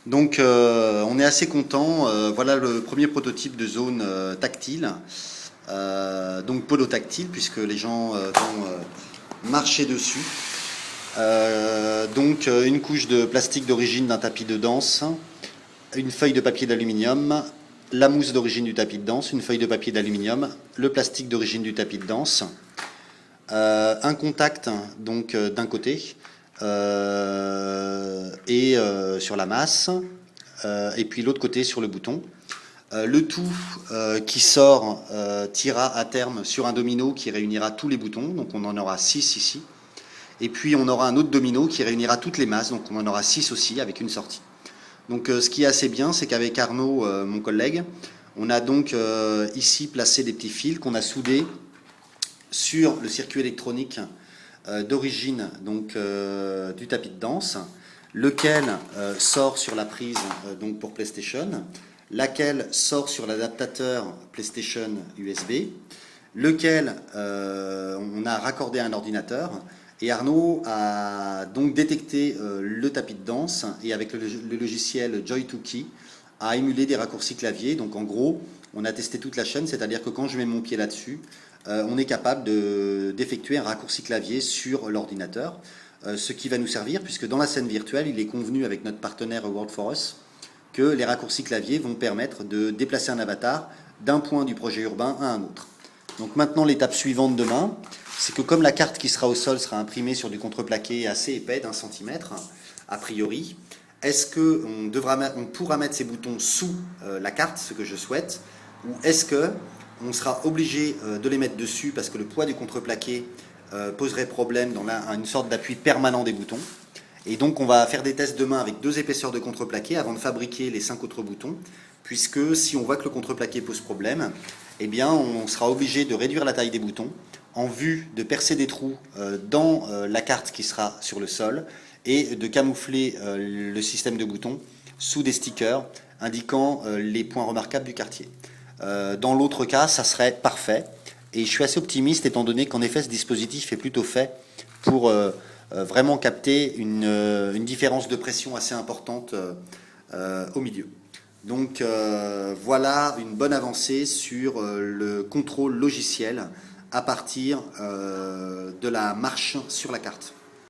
Donc on est assez content. Voilà le premier prototype de zone tactile, donc podotactile puisque les gens vont marcher dessus. Donc une couche de plastique d'origine d'un tapis de danse, une feuille de papier d'aluminium, la mousse d'origine du tapis de danse, une feuille de papier d'aluminium, le plastique d'origine du tapis de danse, un contact donc d'un côté sur la masse, et puis l'autre côté sur le bouton. Le tout qui sort tirera à terme sur un domino qui réunira tous les boutons, donc on en aura 6 ici. Et puis on aura un autre domino qui réunira toutes les masses, donc on en aura 6 aussi avec une sortie. Donc ce qui est assez bien, c'est qu'avec Arnaud, mon collègue, on a donc ici placé des petits fils qu'on a soudés sur le circuit électronique d'origine donc du tapis de danse, lequel sort sur la prise donc pour PlayStation, laquelle sort sur l'adaptateur PlayStation USB, lequel on a raccordé à un ordinateur. Et Arnaud a donc détecté le tapis de danse et avec le logiciel Joy2Key a émulé des raccourcis clavier. Donc en gros, on a testé toute la chaîne, c'est-à-dire que quand je mets mon pied là-dessus, on est capable d'effectuer un raccourci clavier sur l'ordinateur, ce qui va nous servir puisque dans la scène virtuelle, il est convenu avec notre partenaire World for Us que les raccourcis clavier vont permettre de déplacer un avatar d'un point du projet urbain à un autre. Donc maintenant, l'étape suivante demain, c'est que comme la carte qui sera au sol sera imprimée sur du contreplaqué assez épais d'1 centimètre, a priori, est-ce qu'on pourra mettre ces boutons sous la carte, ce que je souhaite, ou est-ce qu'on sera obligé de les mettre dessus parce que le poids du contreplaqué poserait problème dans une sorte d'appui permanent des boutons. Et donc on va faire des tests demain avec 2 épaisseurs de contreplaqué avant de fabriquer les 5 autres boutons, puisque si on voit que le contreplaqué pose problème, eh bien on sera obligé de réduire la taille des boutons en vue de percer des trous dans la carte qui sera sur le sol et de camoufler le système de boutons sous des stickers indiquant les points remarquables du quartier. Dans l'autre cas, ça serait parfait. Et je suis assez optimiste étant donné qu'en effet ce dispositif est plutôt fait pour vraiment capter une différence de pression assez importante au milieu. Donc voilà une bonne avancée sur le contrôle logiciel à partir de la marche sur la carte.